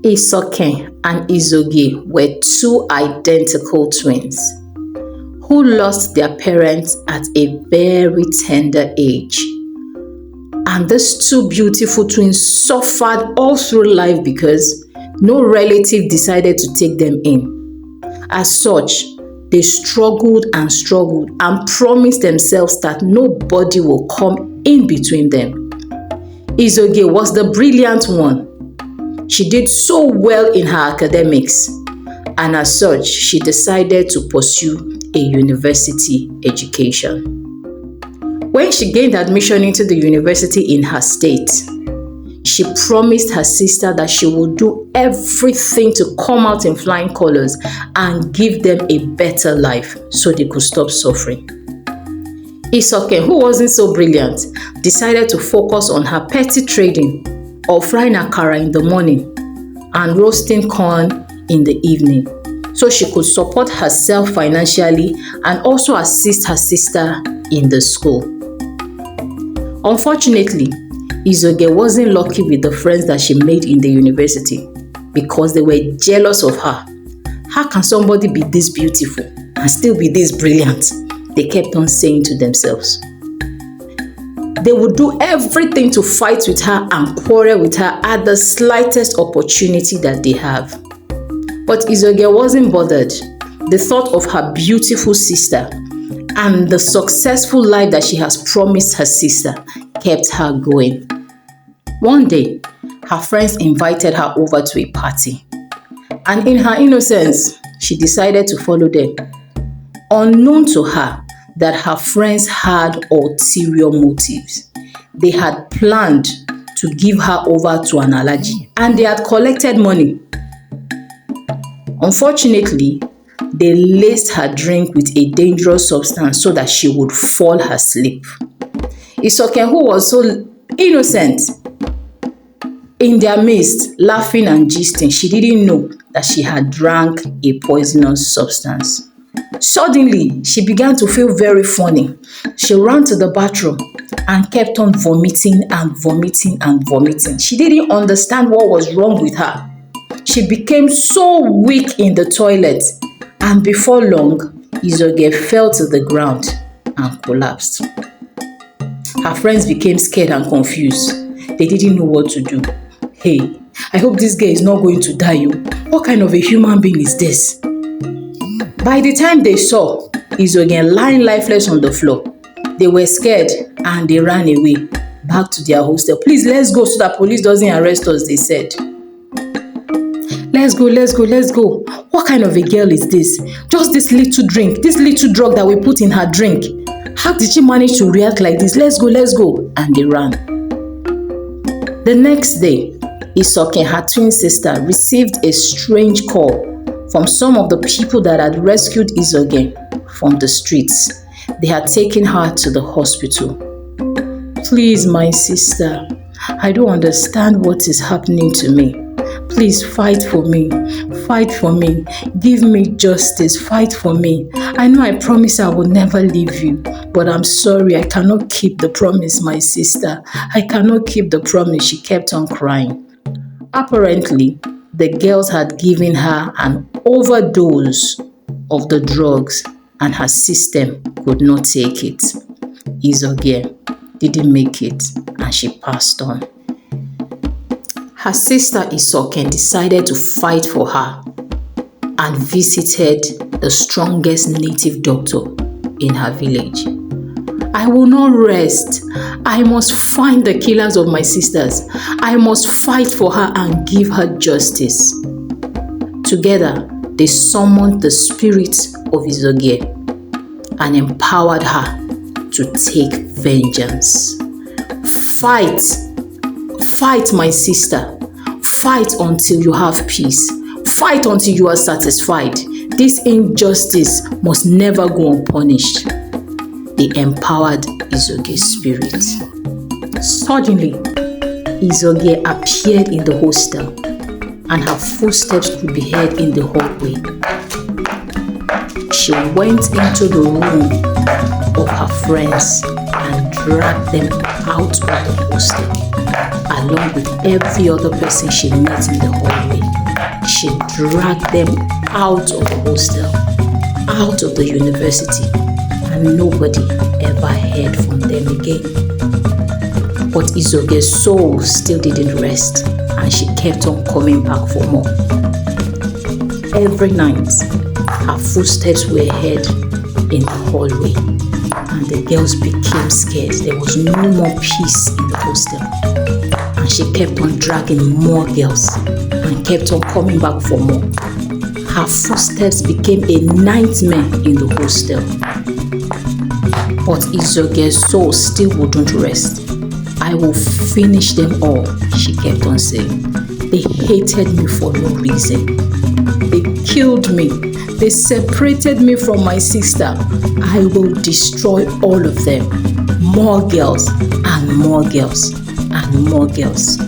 Isoken and Izogie were two identical twins who lost their parents at a very tender age. And these two beautiful twins suffered all through life because no relative decided to take them in. As such, they struggled and promised themselves that nobody will come in between them. Izogie was the brilliant one. She did so well in her academics, and as such, she decided to pursue a university education. When she gained admission into the university in her state, she promised her sister that she would do everything to come out in flying colors and give them a better life so they could stop suffering. Isoken, who wasn't so brilliant, decided to focus on her petty trading of frying akara in the morning and roasting corn in the evening, so she could support herself financially and also assist her sister in the school. Unfortunately, Izogie wasn't lucky with the friends that she made in the university because they were jealous of her. How can somebody be this beautiful and still be this brilliant? They kept on saying to themselves. They would do everything to fight with her and quarrel with her at the slightest opportunity that they have. But Izogie wasn't bothered. The thought of her beautiful sister and the successful life that she has promised her sister kept her going. One day, her friends invited her over to a party, and in her innocence, she decided to follow them. Unknown to her that her friends had ulterior motives. They had planned to give her over to an allergy, and they had collected money. Unfortunately, they laced her drink with a dangerous substance so that she would fall asleep. Isoken, who was so innocent, in their midst, laughing and gisting, she didn't know that she had drank a poisonous substance. Suddenly, she began to feel very funny. She ran to the bathroom and kept on vomiting and vomiting and vomiting. She didn't understand what was wrong with her. She became so weak in the toilet, and before long, Izogie fell to the ground and collapsed. Her friends became scared and confused. They didn't know what to do. Hey, I hope this girl is not going to die. What kind of a human being is this? By the time they saw Izogie lying lifeless on the floor, they were scared and they ran away back to their hostel. Please, let's go so that police doesn't arrest us, they said. Let's go, let's go, let's go. What kind of a girl is this? Just this little drink, this little drug that we put in her drink. How did she manage to react like this? Let's go, let's go. And they ran. The next day, Isoken, her twin sister, received a strange call from some of the people that had rescued Izogie from the streets. They had taken her to the hospital. Please, my sister, I don't understand what is happening to me. Please fight for me. Fight for me. Give me justice. Fight for me. I know I promise I will never leave you, but I'm sorry, I cannot keep the promise, my sister. I cannot keep the promise. She kept on crying. Apparently, the girls had given her an overdose of the drugs and her system could not take it. Izogie didn't make it and she passed on. Her sister Isoken decided to fight for her and visited the strongest native doctor in her village. I will not rest. I must find the killers of my sisters. I must fight for her and give her justice. Together, they summoned the spirit of Izogie and empowered her to take vengeance. Fight! Fight, my sister. Fight until you have peace. Fight until you are satisfied. This injustice must never go unpunished. They empowered Izogie's spirit. Suddenly, Izogie appeared in the hostel and her footsteps could be heard in the hallway. She went into the room of her friends and dragged them out of the hostel along with every other person she met in the hallway. She dragged them out of the hostel, out of the university, and nobody ever heard from them again. But Izogie's soul still didn't rest, and she kept on coming back for more. Every night, her footsteps were heard in the hallway, and the girls became scared. There was no more peace in the hostel, and she kept on dragging more girls and kept on coming back for more. Her footsteps became a nightmare in the hostel. But Izogie's soul still wouldn't rest. I will finish them all, she kept on saying. They hated me for no reason. They killed me. They separated me from my sister. I will destroy all of them. More girls and more girls and more girls.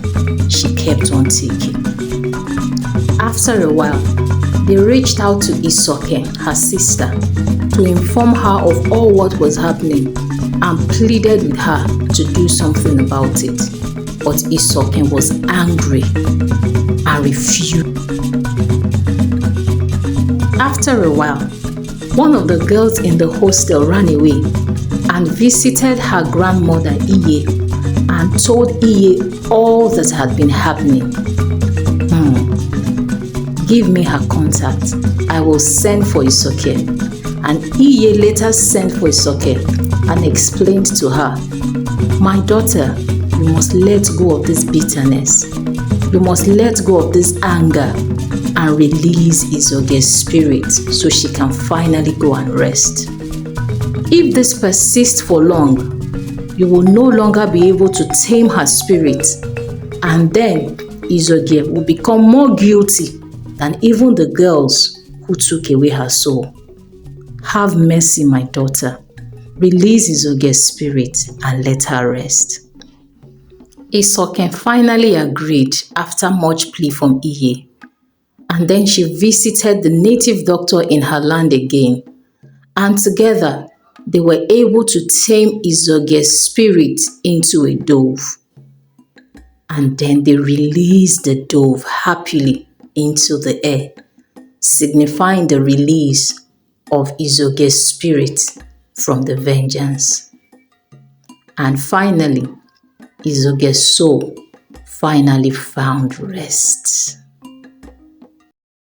She kept on taking. After a while, they reached out to Izogie, her sister, to inform her of all what was happening and pleaded with her to do something about it. But Izogie was angry and refused. After a while, one of the girls in the hostel ran away and visited her grandmother Iye and told Iye all that had been happening. Give me her contact. I will send for Izogie. And Iye later sent for Izogie and explained to her, my daughter, you must let go of this bitterness. You must let go of this anger and release Izogie's spirit so she can finally go and rest. If this persists for long, you will no longer be able to tame her spirit, and then Izogie will become more guilty than even the girls who took away her soul. Have mercy, my daughter. Release Izogie's spirit and let her rest. Izogie finally agreed after much plea from Iye, and then she visited the native doctor in her land again, and together they were able to tame Izogie's spirit into a dove. And then they released the dove happily into the air, signifying the release of Izogie's spirit from the vengeance. And finally, Izogie's soul finally found rest.